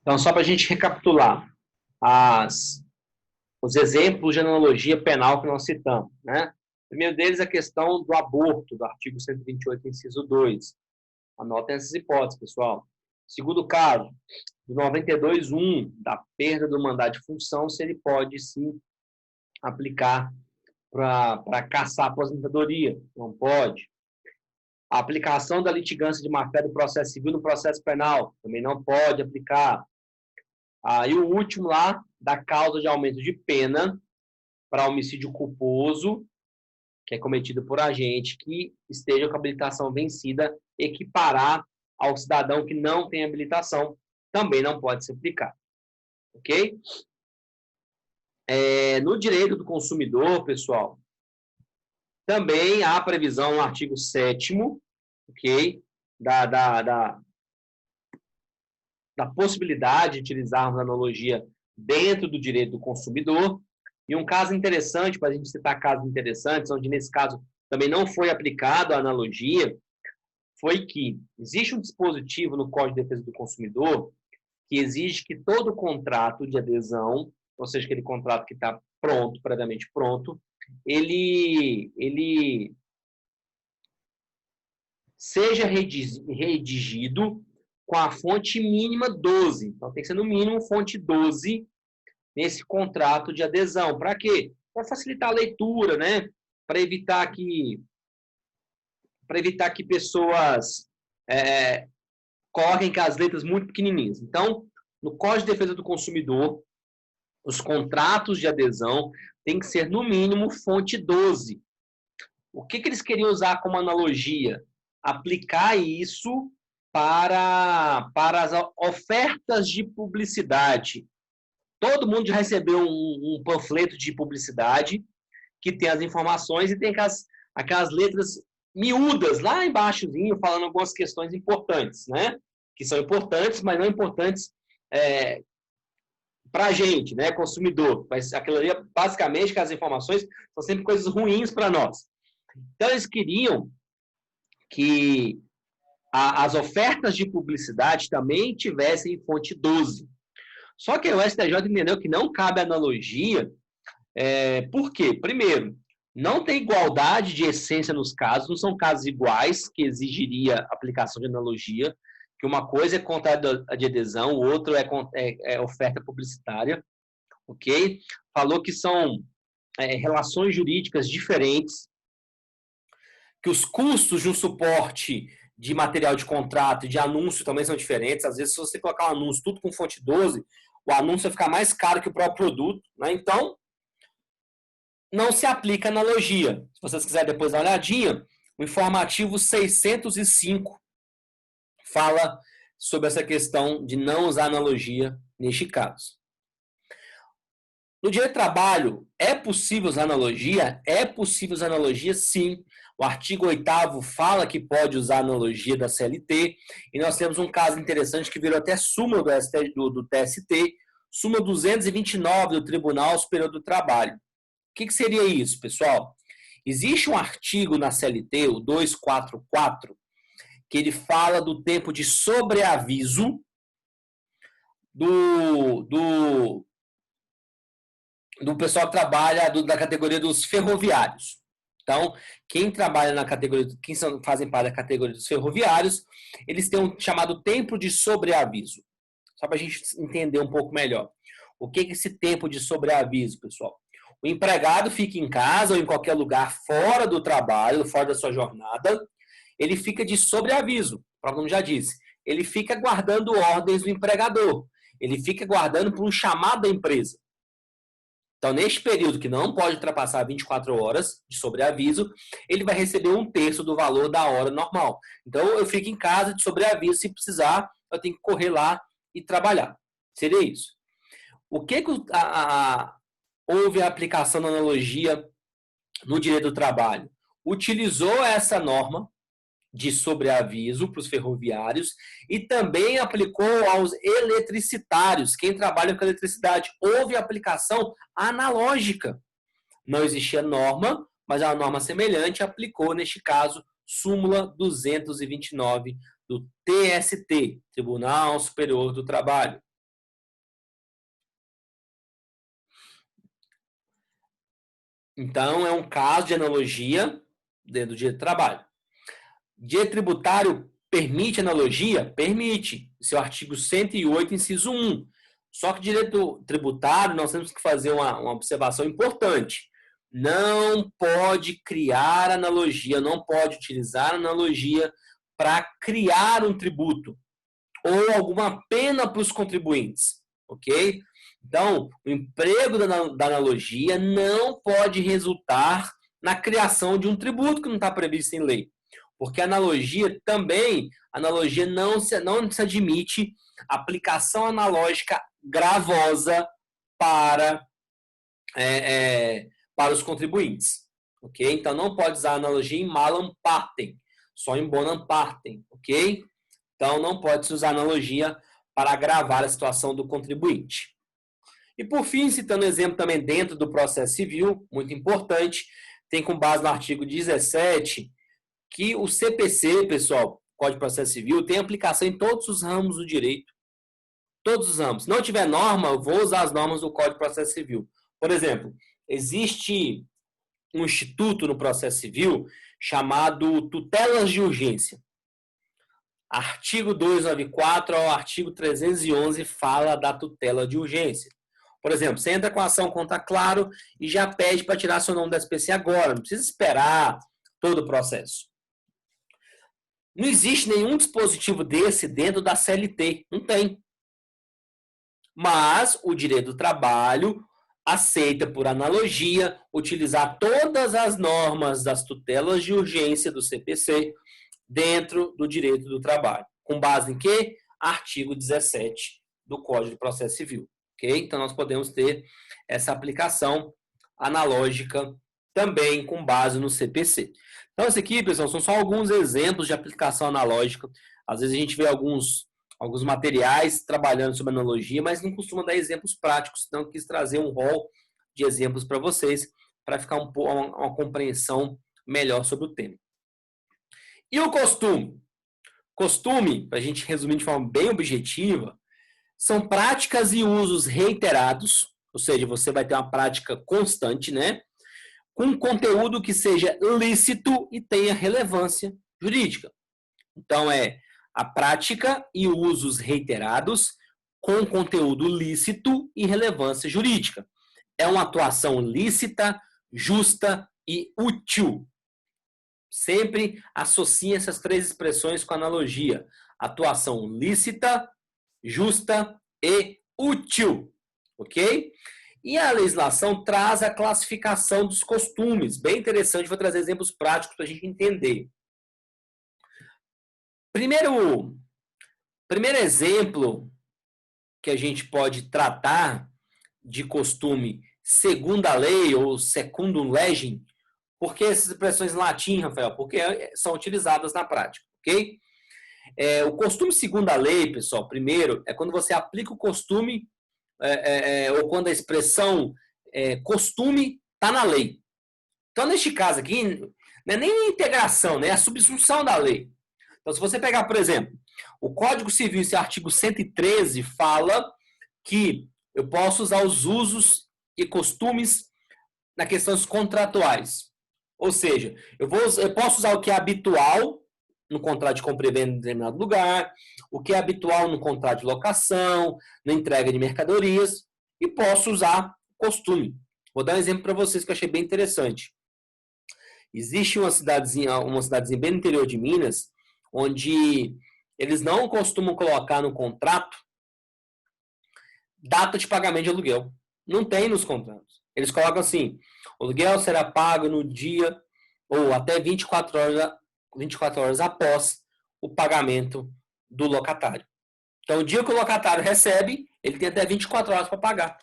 Então, só para a gente recapitular os exemplos de analogia penal que nós citamos, né? O primeiro deles é a questão do aborto, do artigo 128, inciso 2. Anotem essas hipóteses, pessoal. Segundo caso, do 92.1, da perda do mandado de função, se ele pode, sim, aplicar para caçar a aposentadoria. Não pode. A aplicação da litigância de má-fé do processo civil no processo penal também não pode aplicar. E o último lá, da causa de aumento de pena para homicídio culposo, que é cometido por agente que esteja com a habilitação vencida, equiparar ao cidadão que não tem habilitação, também não pode ser aplicado. Ok? No direito do consumidor, pessoal, também há previsão no artigo 7º, ok? Da possibilidade de utilizarmos a analogia dentro do direito do consumidor. E um caso interessante, para a gente citar casos interessantes, onde nesse caso também não foi aplicado a analogia, foi que existe um dispositivo no Código de Defesa do Consumidor que exige que todo contrato de adesão, ou seja, aquele contrato que está pronto, previamente pronto, ele seja redigido com a fonte mínima 12. Então, tem que ser no mínimo fonte 12 nesse contrato de adesão. Para quê? Para facilitar a leitura, né? Para evitar que pessoas coloquem com as letras muito pequenininhas. Então, no Código de Defesa do Consumidor, os contratos de adesão têm que ser, no mínimo, fonte 12. O que eles queriam usar como analogia? Aplicar isso para as ofertas de publicidade. Todo mundo já recebeu um panfleto de publicidade que tem as informações e tem aquelas letras miúdas lá embaixozinho, falando algumas questões importantes, né? Que são importantes, mas não importantes para a gente, né, consumidor. Mas aquilo ali, basicamente, que as informações são sempre coisas ruins para nós. Então, eles queriam que as ofertas de publicidade também tivessem fonte 12. Só que o STJ entendeu que não cabe analogia. Por quê? Primeiro, não tem igualdade de essência nos casos, não são casos iguais que exigiria aplicação de analogia, que uma coisa é contrato de adesão, o outro é oferta publicitária, ok? Falou que são relações jurídicas diferentes, que os custos de um suporte de material de contrato e de anúncio também são diferentes. Às vezes, se você colocar um anúncio tudo com fonte 12, o anúncio vai ficar mais caro que o próprio produto, né? Então, não se aplica analogia. Se vocês quiserem depois dar uma olhadinha, o informativo 605 fala sobre essa questão de não usar analogia neste caso. No direito do trabalho, é possível usar analogia? É possível usar analogia, sim. O artigo 8º fala que pode usar analogia da CLT, e nós temos um caso interessante que virou até súmula do TST, súmula 229 do Tribunal Superior do Trabalho. O que seria isso, pessoal? Existe um artigo na CLT, o 244, que ele fala do tempo de sobreaviso do pessoal que trabalha da categoria dos ferroviários. Então, quem trabalha na categoria, fazem parte da categoria dos ferroviários, eles têm um chamado tempo de sobreaviso. Só para a gente entender um pouco melhor. O que é esse tempo de sobreaviso, pessoal? O empregado fica em casa ou em qualquer lugar fora do trabalho, fora da sua jornada, ele fica de sobreaviso, o próprio nome já disse. Ele fica guardando ordens do empregador. Ele fica guardando por um chamado da empresa. Então, neste período que não pode ultrapassar 24 horas de sobreaviso, ele vai receber 1/3 do valor da hora normal. Então, eu fico em casa de sobreaviso, se precisar, eu tenho que correr lá e trabalhar. Seria isso. O que houve a aplicação da analogia no direito do trabalho? Utilizou essa norma de sobreaviso para os ferroviários e também aplicou aos eletricitários, quem trabalha com eletricidade. Houve aplicação analógica. Não existia norma, mas a norma semelhante aplicou, neste caso, súmula 229 do TST, Tribunal Superior do Trabalho. Então, é um caso de analogia dentro do direito do trabalho. Direito tributário permite analogia? Permite. Esse é o artigo 108, inciso 1. Só que direito tributário, nós temos que fazer uma observação importante. Não pode criar analogia, não pode utilizar analogia para criar um tributo ou alguma pena para os contribuintes, ok? Então, o emprego da analogia não pode resultar na criação de um tributo que não está previsto em lei. Porque a analogia também, não se admite aplicação analógica gravosa para, para os contribuintes. Ok? Então, não pode usar analogia em malam partem, só em bonam partem. Ok? Então, não pode se usar analogia para agravar a situação do contribuinte. E, por fim, citando exemplo também dentro do processo civil, muito importante, tem com base no artigo 17, que o CPC, pessoal, Código de Processo Civil, tem aplicação em todos os ramos do direito. Todos os ramos. Se não tiver norma, eu vou usar as normas do Código de Processo Civil. Por exemplo, existe um instituto no processo civil chamado tutelas de urgência. Artigo 294 ao artigo 311 fala da tutela de urgência. Por exemplo, você entra com a ação contra Claro e já pede para tirar seu nome da SPC agora. Não precisa esperar todo o processo. Não existe nenhum dispositivo desse dentro da CLT. Não tem. Mas o direito do trabalho aceita, por analogia, utilizar todas as normas das tutelas de urgência do CPC dentro do direito do trabalho. Com base em quê? Artigo 17 do Código de Processo Civil. Okay? Então, nós podemos ter essa aplicação analógica também com base no CPC. Então, esse aqui, pessoal, são só alguns exemplos de aplicação analógica. Às vezes a gente vê alguns materiais trabalhando sobre analogia, mas não costuma dar exemplos práticos. Então, eu quis trazer um rol de exemplos para vocês, para ficar uma compreensão melhor sobre o tema. E o costume? Costume, para a gente resumir de forma bem objetiva, são práticas e usos reiterados, ou seja, você vai ter uma prática constante, né? Com conteúdo que seja lícito e tenha relevância jurídica. Então, é a prática e usos reiterados com conteúdo lícito e relevância jurídica. É uma atuação lícita, justa e útil. Sempre associe essas três expressões com analogia. Atuação lícita, justa e útil. Ok? E a legislação traz a classificação dos costumes. Bem interessante, vou trazer exemplos práticos para a gente entender. Primeiro exemplo que a gente pode tratar de costume segundo a lei ou secundum legem. Por que essas expressões em latim, Rafael? Porque são utilizadas na prática, ok? O costume segundo a lei, pessoal, primeiro, é quando você aplica o costume, ou quando a expressão costume está na lei. Então, neste caso aqui, não é nem a integração, né? É a subsunção da lei. Então, se você pegar, por exemplo, o Código Civil, esse artigo 113, fala que eu posso usar os usos e costumes na questões contratuais. Ou seja, eu posso usar o que é habitual no contrato de compra e venda em determinado lugar, o que é habitual no contrato de locação, na entrega de mercadorias, e posso usar costume. Vou dar um exemplo para vocês que eu achei bem interessante. Existe uma cidadezinha bem no interior de Minas, onde eles não costumam colocar no contrato data de pagamento de aluguel. Não tem nos contratos. Eles colocam assim, o aluguel será pago no dia ou até 24 horas após o pagamento do locatário. Então, o dia que o locatário recebe, ele tem até 24 horas para pagar.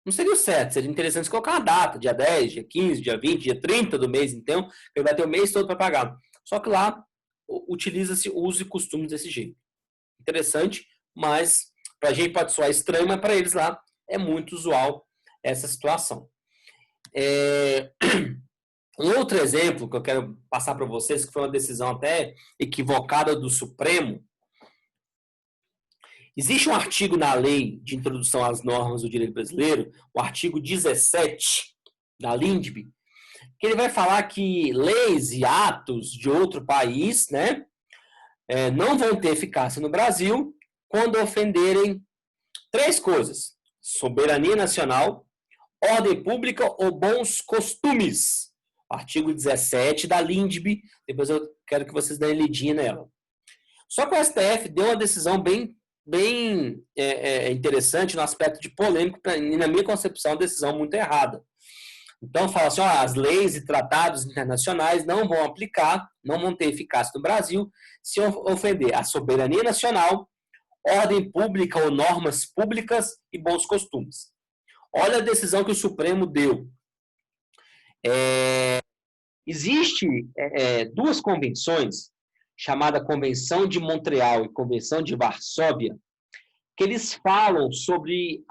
Não seria o certo, seria interessante colocar uma data, dia 10, dia 15, dia 20, dia 30 do mês, então, ele vai ter o mês todo para pagar. Só que lá, utiliza-se uso e costumes desse jeito. Interessante, mas para a gente pode soar estranho, mas para eles lá é muito usual essa situação. Um outro exemplo que eu quero passar para vocês, que foi uma decisão até equivocada do Supremo. Existe um artigo na lei de introdução às normas do direito brasileiro, o artigo 17, da Lindbe, que ele vai falar que leis e atos de outro país, né, não vão ter eficácia no Brasil quando ofenderem três coisas: soberania nacional, ordem pública ou bons costumes. Artigo 17 da Lindbe, depois eu quero que vocês deem lidinha nela. Só que o STF deu uma decisão bem interessante no aspecto de polêmico, e na minha concepção, uma decisão muito errada. Então, fala assim, as leis e tratados internacionais não vão aplicar, não vão ter eficácia no Brasil se ofender a soberania nacional, ordem pública ou normas públicas e bons costumes. Olha a decisão que o Supremo deu. Existe duas convenções, chamada Convenção de Montreal e Convenção de Varsóvia, que eles falam sobre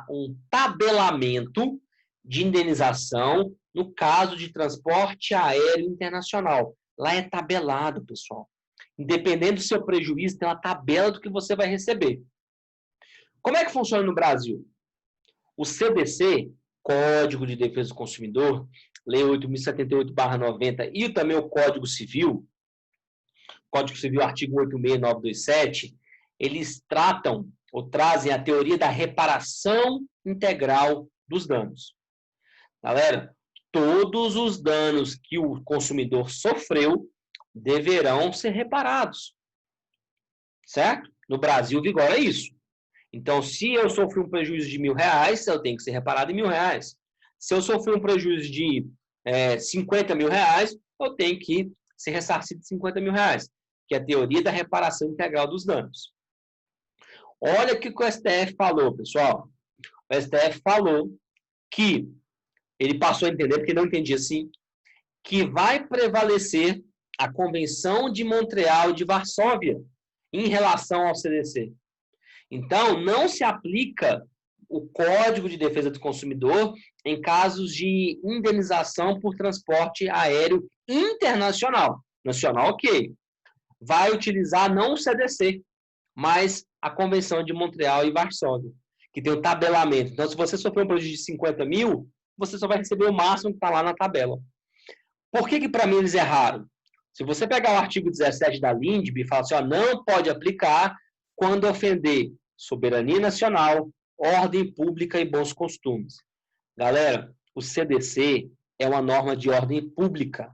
um tabelamento de indenização no caso de transporte aéreo internacional. Lá é tabelado, pessoal. Independente do seu prejuízo, tem uma tabela do que você vai receber. Como é que funciona no Brasil? O CDC, Código de Defesa do Consumidor, Lei 8.078/90 e também o Código Civil, artigo 86927, eles tratam ou trazem a teoria da reparação integral dos danos. Galera, todos os danos que o consumidor sofreu deverão ser reparados. Certo? No Brasil vigora isso. Então, se eu sofri um prejuízo de R$1.000, eu tenho que ser reparado em R$1.000. Se eu sofri um prejuízo de R$50.000, eu tenho que ser ressarcido de R$50.000, que é a teoria da reparação integral dos danos. Olha o que o STF falou, pessoal. O STF falou que ele passou a entender, porque não entendia assim, que vai prevalecer a Convenção de Montreal e de Varsóvia em relação ao CDC. Então, não se aplica o Código de Defesa do Consumidor em casos de indenização por transporte aéreo internacional. Nacional, ok. Vai utilizar não o CDC, mas a Convenção de Montreal e Varsóvia, que tem o tabelamento. Então, se você sofreu um prejuízo de 50 mil, você só vai receber o máximo que está lá na tabela. Por que para mim eles erraram? Se você pegar o artigo 17 da Lindbe e falar assim, não pode aplicar quando ofender soberania nacional, ordem pública e bons costumes. Galera, o CDC é uma norma de ordem pública.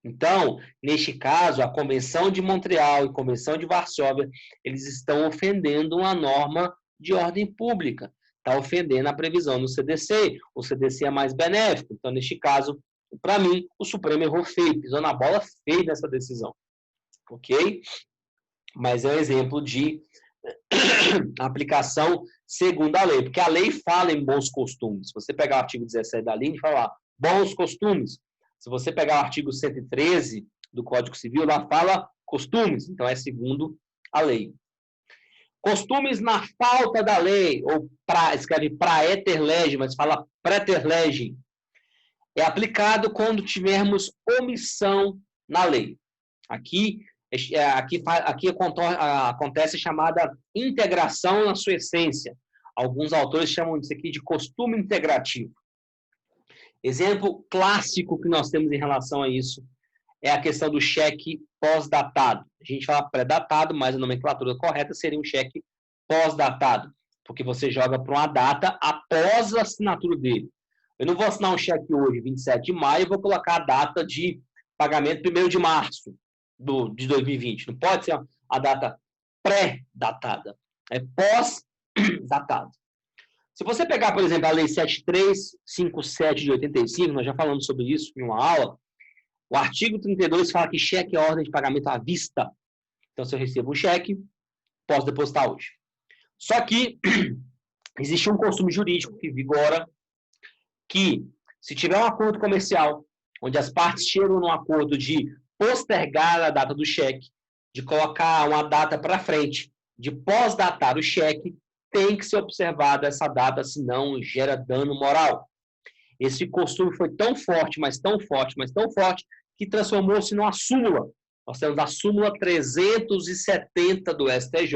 Então, neste caso, a Convenção de Montreal e a Convenção de Varsóvia, eles estão ofendendo uma norma de ordem pública. Está ofendendo a previsão no CDC. O CDC é mais benéfico. Então, neste caso, para mim, o Supremo errou feio, pisou na bola feio nessa decisão. Ok? Mas é um exemplo de aplicação segundo a lei, porque a lei fala em bons costumes. Se você pegar o artigo 17 da lei, fala lá, bons costumes. Se você pegar o artigo 113 do Código Civil, lá fala costumes, então é segundo a lei. Costumes na falta da lei, ou escreve praeter legem, mas fala praeter legem, é aplicado quando tivermos omissão na lei. Aqui acontece a chamada integração na sua essência. Alguns autores chamam isso aqui de costume integrativo. Exemplo clássico que nós temos em relação a isso é a questão do cheque pós-datado. A gente fala pré-datado, mas a nomenclatura correta seria um cheque pós-datado, porque você joga para uma data após a assinatura dele. Eu não vou assinar um cheque hoje, 27 de maio, e vou colocar a data de pagamento 1º de março de 2020. Não pode ser a data pré-datada. É pós-datado. Se você pegar, por exemplo, a Lei 7357 de 85, nós já falamos sobre isso em uma aula, o artigo 32 fala que cheque é ordem de pagamento à vista. Então, se eu recebo um cheque, posso depositar hoje. Só que existe um costume jurídico que vigora que, se tiver um acordo comercial, onde as partes chegam num acordo de postergar a data do cheque, de colocar uma data para frente, de pós-datar o cheque, tem que ser observada essa data, senão gera dano moral. Esse costume foi tão forte, mas tão forte, mas tão forte, que transformou-se numa súmula. Nós temos a súmula 370 do STJ,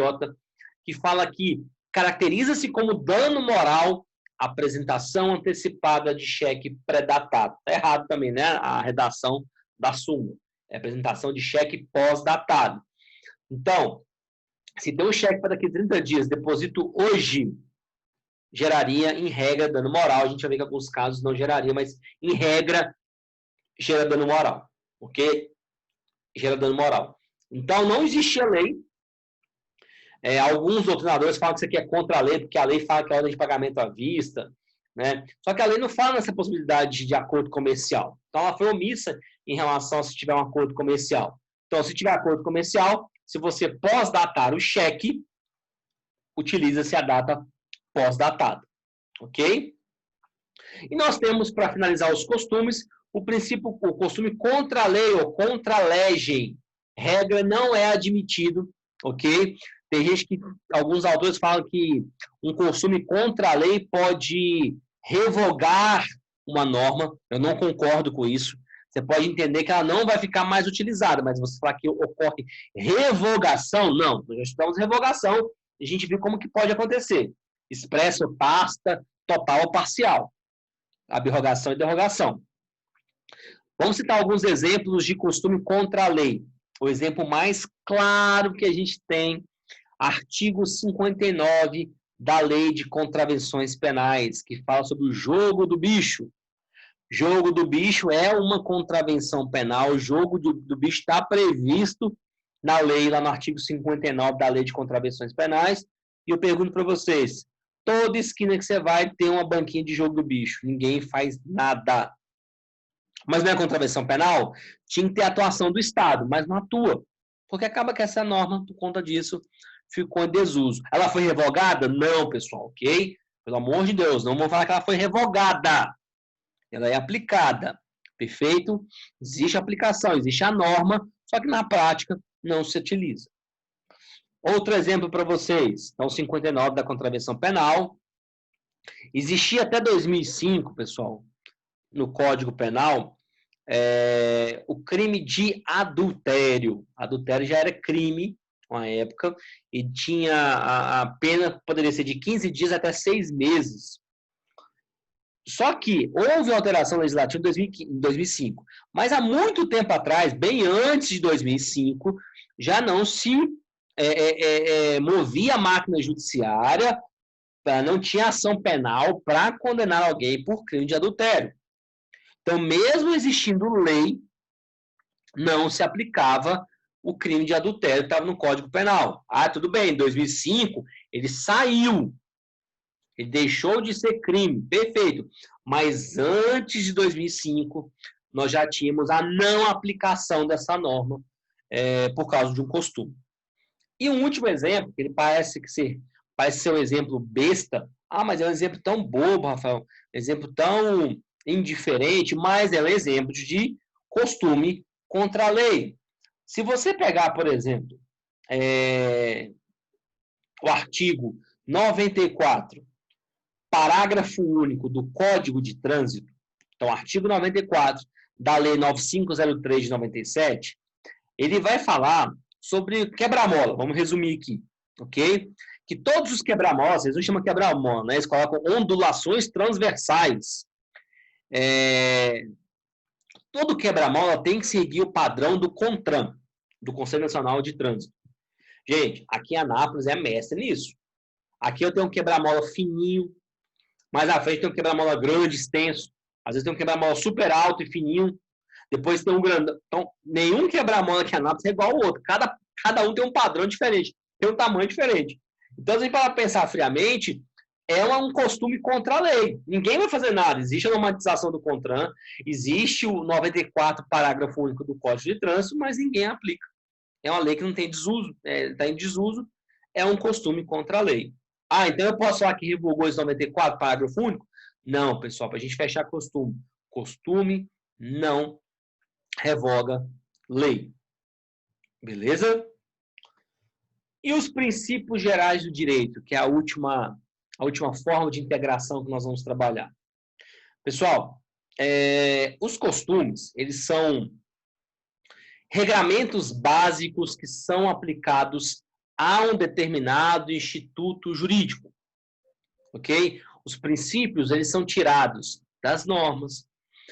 que fala que caracteriza-se como dano moral apresentação antecipada de cheque pré-datado. Está errado também, né? A redação da súmula. É apresentação de cheque pós-datado. Então, se tem um cheque para daqui a 30 dias, deposito hoje, geraria, em regra, dano moral. A gente vai ver que em alguns casos não geraria, mas, em regra, gera dano moral. Ok? Gera dano moral. Então, não existia lei. Alguns doutrinadores falam que isso aqui é contra a lei, porque a lei fala que é ordem de pagamento à vista, né? Só que a lei não fala nessa possibilidade de acordo comercial. Então, ela foi omissa em relação a se tiver um acordo comercial. Então, se tiver acordo comercial, se você pós-datar o cheque, utiliza-se a data pós-datada. Ok? E nós temos, para finalizar os costumes, o costume contra a lei ou contra a legem. Regra não é admitido, ok? Tem gente que, alguns autores falam que um costume contra a lei pode revogar uma norma. Eu não concordo com isso. Você pode entender que ela não vai ficar mais utilizada, mas você falar que ocorre revogação, não. Nós já estudamos revogação e a gente viu como que pode acontecer. Expresso, pasta, total ou parcial. Abrogação e derrogação. Vamos citar alguns exemplos de costume contra a lei. O exemplo mais claro que a gente tem, artigo 59 da Lei de Contravenções Penais, que fala sobre o jogo do bicho. Jogo do bicho é uma contravenção penal, o jogo do bicho está previsto na lei, lá no artigo 59 da Lei de Contravenções Penais, e eu pergunto para vocês, toda esquina que você vai tem uma banquinha de jogo do bicho, ninguém faz nada. Mas não é contravenção penal? Tinha que ter atuação do Estado, mas não atua, porque acaba que essa norma, por conta disso, ficou em desuso. Ela foi revogada? Não, pessoal, ok? Pelo amor de Deus, não vamos falar que ela foi revogada. Ela é aplicada, perfeito? Existe a aplicação, existe a norma, só que na prática não se utiliza. Outro exemplo para vocês, então 59 da contravenção penal. Existia até 2005, pessoal, no Código Penal, o crime de adultério. Adultério já era crime na época e tinha a pena poderia ser de 15 dias até 6 meses. Só que houve alteração legislativa em 2005, mas há muito tempo atrás, bem antes de 2005, já não se movia a máquina judiciária, não tinha ação penal para condenar alguém por crime de adultério. Então, mesmo existindo lei, não se aplicava o crime de adultério que estava no Código Penal. Ah, tudo bem, em 2005 ele saiu. Ele deixou de ser crime, perfeito. Mas antes de 2005, nós já tínhamos a não aplicação dessa norma por causa de um costume. E um último exemplo, que ele parece ser um exemplo besta. Ah, mas é um exemplo tão bobo, Rafael. Um exemplo tão indiferente, mas é um exemplo de costume contra a lei. Se você pegar, por exemplo, o artigo 94, parágrafo único do Código de Trânsito, então, artigo 94 da Lei 9503 de 97, ele vai falar sobre quebra-mola. Vamos resumir aqui, ok? Que todos os quebra-molas, eles não chamam quebra-mola, né? Eles colocam ondulações transversais. Todo quebra-mola tem que seguir o padrão do CONTRAN, do Conselho Nacional de Trânsito. Gente, aqui em Anápolis é mestre nisso. Aqui eu tenho um quebra-mola fininho, mais à frente tem um quebra-mola grande, extenso. Às vezes tem um quebra-mola super alto e fininho. Depois tem um grandão. Então, nenhum quebra-mola aqui em Anápolis é igual ao outro. Cada um tem um padrão diferente, tem um tamanho diferente. Então, se a gente para pensar friamente, é um costume contra a lei. Ninguém vai fazer nada. Existe a normatização do CONTRAN, existe o 94, parágrafo único do Código de Trânsito, mas ninguém aplica. É uma lei que não tem desuso, está em desuso, é um costume contra a lei. Ah, então eu posso falar que revogou esse 94, parágrafo único? Não, pessoal, para a gente fechar costume. Costume não revoga lei. Beleza? E os princípios gerais do direito, que é a última forma de integração que nós vamos trabalhar. Pessoal, os costumes, eles são regramentos básicos que são aplicados a um determinado instituto jurídico. Ok? Os princípios, eles são tirados das normas,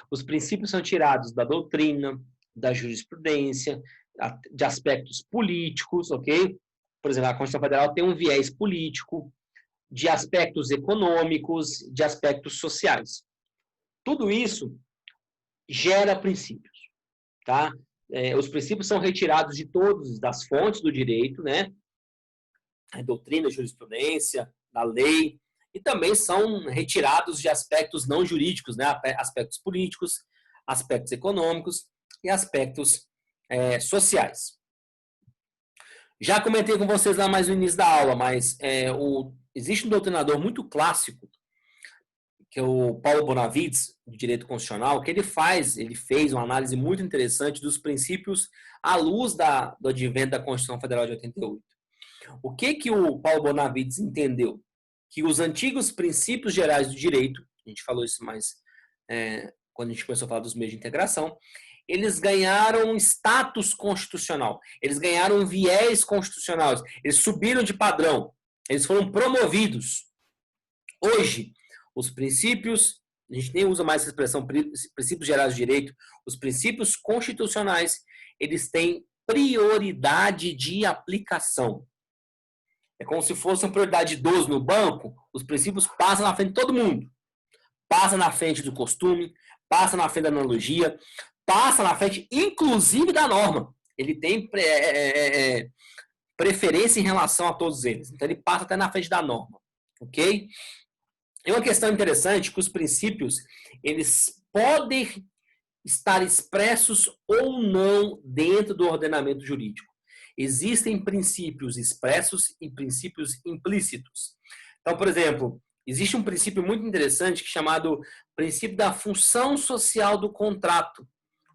os princípios são tirados da doutrina, da jurisprudência, de aspectos políticos, ok? Por exemplo, a Constituição Federal tem um viés político, de aspectos econômicos, de aspectos sociais. Tudo isso gera princípios, tá? Os princípios são retirados de todas as fontes do direito, né? A doutrina, a jurisprudência, da lei, e também são retirados de aspectos não jurídicos, né? Aspectos políticos, aspectos econômicos e aspectos sociais. Já comentei com vocês lá mais no início da aula, mas existe um doutrinador muito clássico, que é o Paulo Bonavides, de Direito Constitucional, que ele fez uma análise muito interessante dos princípios à luz do advento da Constituição Federal de 88. O que o Paulo Bonavides entendeu? Que os antigos princípios gerais do direito, a gente falou isso mais quando a gente começou a falar dos meios de integração, eles ganharam status constitucional, eles ganharam viés constitucional, eles subiram de padrão, eles foram promovidos. Hoje, os princípios, a gente nem usa mais essa expressão, princípios gerais do direito, os princípios constitucionais, eles têm prioridade de aplicação. É como se fosse uma prioridade de 12 no banco, os princípios passam na frente de todo mundo. Passa na frente do costume, passa na frente da analogia, passa na frente, inclusive, da norma. Ele tem preferência em relação a todos eles. Então, ele passa até na frente da norma. Ok? É uma questão interessante que os princípios, eles podem estar expressos ou não dentro do ordenamento jurídico. Existem princípios expressos e princípios implícitos. Então, por exemplo, existe um princípio muito interessante chamado princípio da função social do contrato.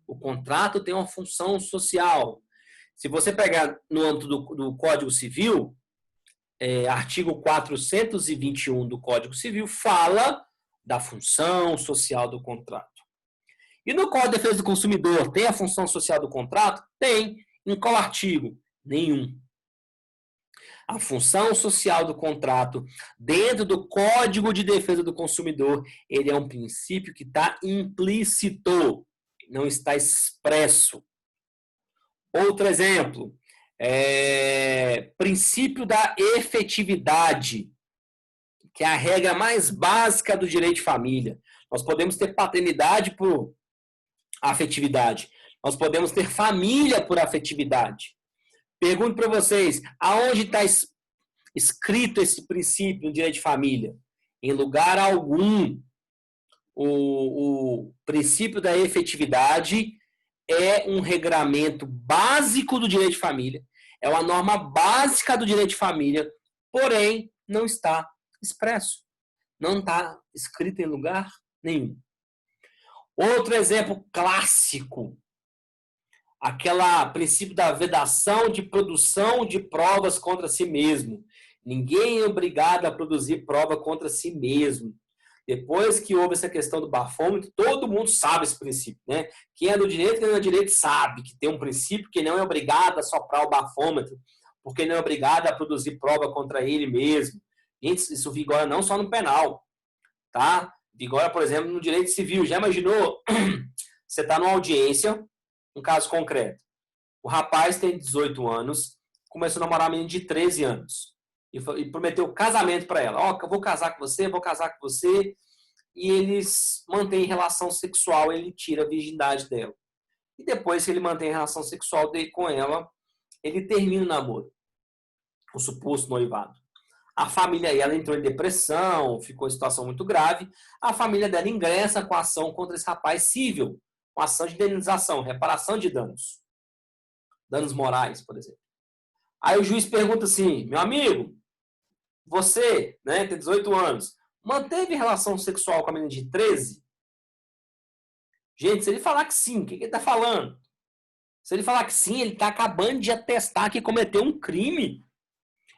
O contrato tem uma função social. Se você pegar no âmbito do Código Civil, artigo 421 do Código Civil fala da função social do contrato. E no Código de Defesa do Consumidor tem a função social do contrato? Tem. Em qual artigo? Nenhum. A função social do contrato dentro do Código de Defesa do Consumidor, ele é um princípio que está implícito, não está expresso. Outro exemplo, princípio da efetividade, que é a regra mais básica do direito de família. Nós podemos ter paternidade por afetividade. Nós podemos ter família por afetividade. Pergunto para vocês, aonde está escrito esse princípio no direito de família? Em lugar algum. O princípio da efetividade é um regramento básico do direito de família, é uma norma básica do direito de família, porém não está expresso, não está escrito em lugar nenhum. Outro exemplo clássico, aquele princípio da vedação de produção de provas contra si mesmo. Ninguém é obrigado a produzir prova contra si mesmo. Depois que houve essa questão do bafômetro, todo mundo sabe esse princípio, né? Quem é do direito, quem não é do direito sabe que tem um princípio que não é obrigado a soprar o bafômetro, porque não é obrigado a produzir prova contra ele mesmo. Gente, isso vigora não só no penal, tá? Vigora, por exemplo, no direito civil. Já imaginou? Você está numa audiência, um caso concreto. O rapaz tem 18 anos, começou a namorar uma menina de 13 anos. E prometeu casamento para ela. Ó, eu vou casar com você, vou casar com você. E eles mantêm relação sexual, ele tira a virgindade dela. E depois que ele mantém relação sexual com ela, ele termina o namoro. O suposto noivado. A família, ela entrou em depressão, ficou em situação muito grave. A família dela ingressa com a ação contra esse rapaz civil. Com ação de indenização, reparação de danos. Danos morais, por exemplo. Aí o juiz pergunta assim, meu amigo, você, né, tem 18 anos, manteve relação sexual com a menina de 13? Gente, se ele falar que sim, o que ele está falando? Se ele falar que sim, ele está acabando de atestar que cometeu um crime.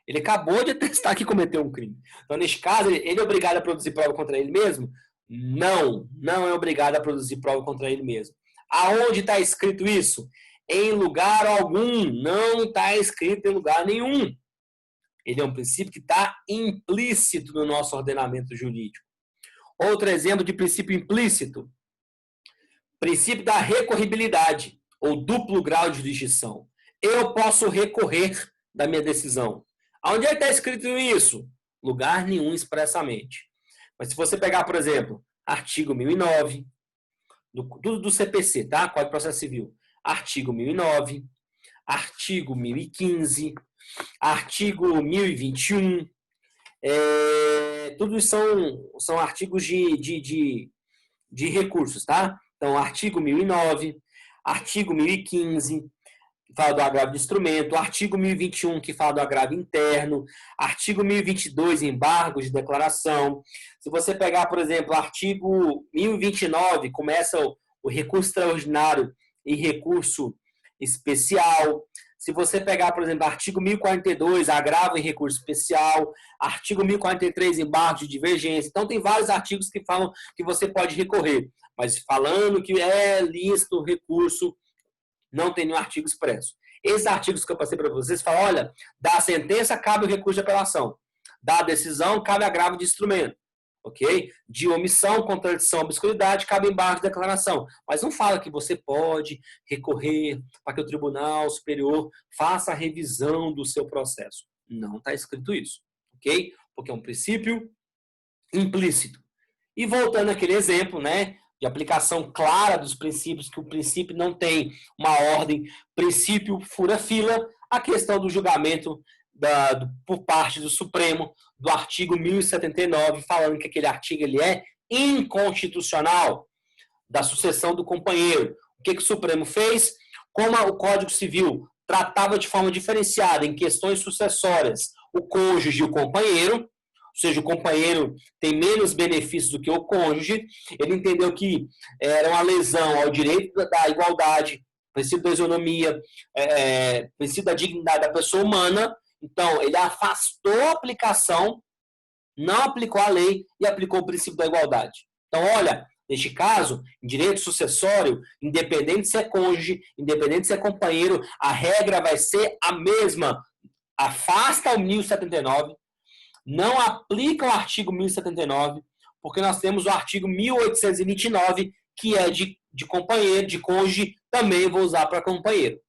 Ele acabou de atestar que cometeu um crime. Então, neste caso, ele é obrigado a produzir prova contra ele mesmo? Não, não é obrigado a produzir prova contra ele mesmo. Aonde está escrito isso? Em lugar algum. Não está escrito em lugar nenhum. Ele é um princípio que está implícito no nosso ordenamento jurídico. Outro exemplo de princípio implícito. Princípio da recorribilidade, ou duplo grau de jurisdição. Eu posso recorrer da minha decisão. Onde é que está escrito isso? Lugar nenhum expressamente. Mas se você pegar, por exemplo, artigo 1009, tudo do CPC, tá? Código de Processo Civil. Artigo 1009, artigo 1015, artigo 1021, tudo são artigos de recursos, tá? Então, artigo 1009, artigo 1015, que fala do agravo de instrumento, artigo 1021, que fala do agravo interno, artigo 1022, embargos de declaração. Se você pegar, por exemplo, artigo 1029, começa o recurso extraordinário e recurso especial. Se você pegar, por exemplo, artigo 1042, agravo em recurso especial, artigo 1043, embargo de divergência. Então, tem vários artigos que falam que você pode recorrer. Mas falando que é lícito o recurso, não tem nenhum artigo expresso. Esses artigos que eu passei para vocês falam, olha, da sentença cabe o recurso de apelação. Da decisão cabe agravo de instrumento. Ok? De omissão, contradição, obscuridade, cabe embargo de declaração. Mas não fala que você pode recorrer para que o Tribunal Superior faça a revisão do seu processo. Não está escrito isso. Ok? Porque é um princípio implícito. E voltando àquele exemplo, né, de aplicação clara dos princípios, que o princípio não tem uma ordem, princípio fura-fila, a questão do julgamento por parte do Supremo, do artigo 1079, falando que aquele artigo ele é inconstitucional, da sucessão do companheiro. O que o Supremo fez? Como o Código Civil tratava de forma diferenciada em questões sucessórias o cônjuge e o companheiro, ou seja, o companheiro tem menos benefícios do que o cônjuge, ele entendeu que era uma lesão ao direito da igualdade, princípio da isonomia, princípio da dignidade da pessoa humana. Então, ele afastou a aplicação, não aplicou a lei e aplicou o princípio da igualdade. Então, olha, neste caso, em direito sucessório, independente se é cônjuge, independente se é companheiro, a regra vai ser a mesma. Afasta o 1079, não aplica o artigo 1079, porque nós temos o artigo 1829, que é de companheiro, de cônjuge, também vou usar para companheiro.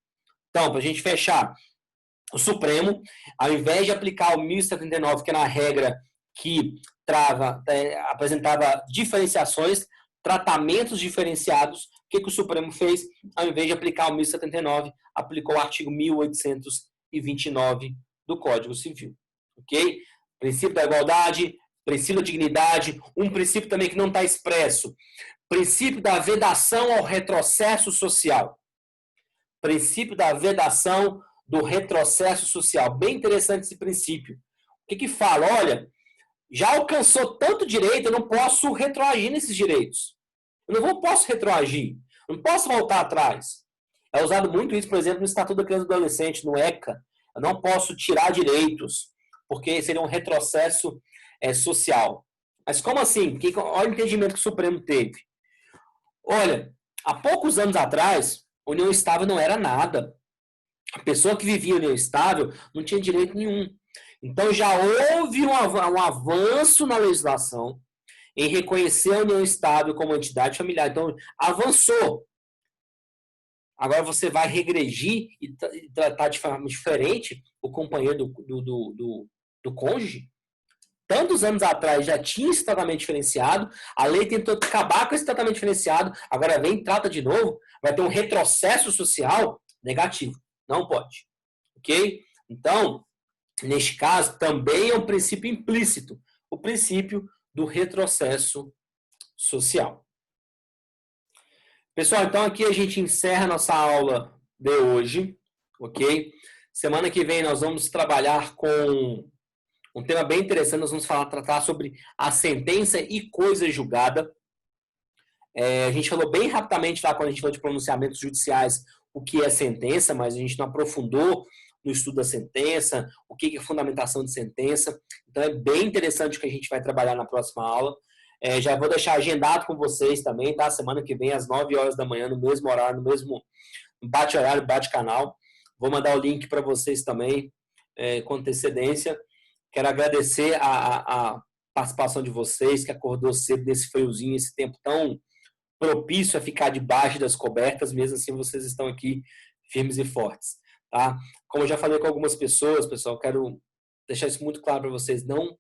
Então, para a gente fechar, o Supremo, ao invés de aplicar o 1079, que era a regra que apresentava diferenciações, tratamentos diferenciados, o que o Supremo fez? Ao invés de aplicar o 1079, aplicou o artigo 1829 do Código Civil. Ok? Princípio da igualdade, princípio da dignidade, um princípio também que não está expresso. Princípio da vedação ao retrocesso social. Princípio da vedação do retrocesso social. Bem interessante esse princípio. O que fala? Olha, já alcançou tanto direito, eu não posso retroagir nesses direitos. Eu não posso retroagir. Eu não posso voltar atrás. É usado muito isso, por exemplo, no Estatuto da Criança e do Adolescente, no ECA. Eu não posso tirar direitos, porque seria um retrocesso social. Mas como assim? Olha o entendimento que o Supremo teve. Olha, há poucos anos atrás, a união estável não era nada. A pessoa que vivia em união estável não tinha direito nenhum. Então já houve um avanço na legislação em reconhecer a união estável como entidade familiar. Então avançou. Agora você vai regredir e tratar de forma diferente o companheiro do cônjuge? Tantos anos atrás já tinha esse tratamento diferenciado, a lei tentou acabar com esse tratamento diferenciado, agora vem e trata de novo, vai ter um retrocesso social negativo. Não pode. Ok? Então, neste caso, também é um princípio implícito, o princípio do retrocesso social. Pessoal, então aqui a gente encerra nossa aula de hoje, ok? Semana que vem nós vamos trabalhar com um tema bem interessante, nós vamos tratar sobre a sentença e coisa julgada. A gente falou bem rapidamente lá quando a gente falou de pronunciamentos judiciais o que é sentença, mas a gente não aprofundou no estudo da sentença, o que é fundamentação de sentença. Então é bem interessante o que a gente vai trabalhar na próxima aula. Já vou deixar agendado com vocês também, tá? Semana que vem, às 9 horas da manhã, no mesmo horário, no mesmo bate-horário, bate-canal. Vou mandar o link para vocês também, com antecedência. Quero agradecer a participação de vocês, que acordou cedo nesse friozinho, esse tempo tão propício a ficar debaixo das cobertas, mesmo assim vocês estão aqui firmes e fortes, tá? Como eu já falei com algumas pessoas, pessoal, quero deixar isso muito claro para vocês, não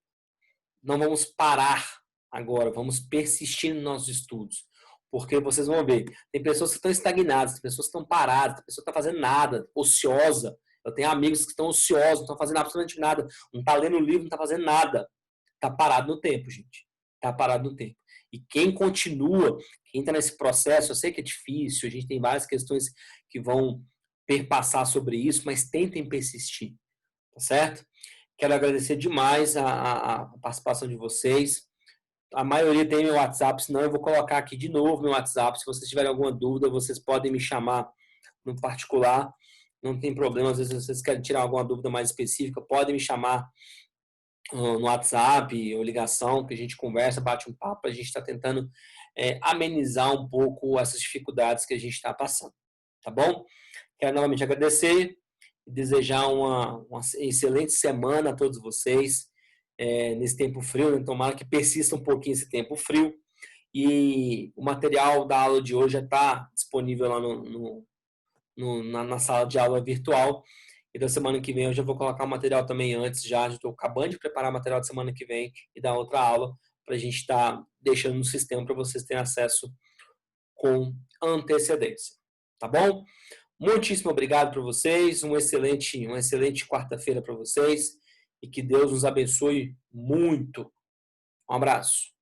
vamos parar agora, vamos persistir nos nossos estudos, porque vocês vão ver, tem pessoas que estão estagnadas, tem pessoas que estão paradas, tem pessoa que está fazendo nada, ociosa. Eu tenho amigos que estão ociosos, não estão fazendo absolutamente nada, não está lendo livro, não está fazendo nada, está parado no tempo, gente, está parado no tempo. E quem continua, quem está nesse processo, eu sei que é difícil, a gente tem várias questões que vão perpassar sobre isso, mas tentem persistir, tá certo? Quero agradecer demais a participação de vocês. A maioria tem meu WhatsApp, senão eu vou colocar aqui de novo meu WhatsApp. Se vocês tiverem alguma dúvida, vocês podem me chamar no particular. Não tem problema, às vezes vocês querem tirar alguma dúvida mais específica, podem me chamar no WhatsApp ou ligação, que a gente conversa, bate um papo. A gente está tentando amenizar um pouco essas dificuldades que a gente está passando. Tá bom? Quero novamente agradecer e desejar uma excelente semana a todos vocês nesse tempo frio, né? Tomara que persista um pouquinho esse tempo frio. E o material da aula de hoje já está disponível lá na sala de aula virtual. E da semana que vem eu já vou colocar o material também antes, já estou acabando de preparar o material da semana que vem e da outra aula, para a gente estar deixando no sistema para vocês terem acesso com antecedência. Tá bom? Muitíssimo obrigado para vocês, uma excelente quarta-feira para vocês e que Deus nos abençoe muito. Um abraço.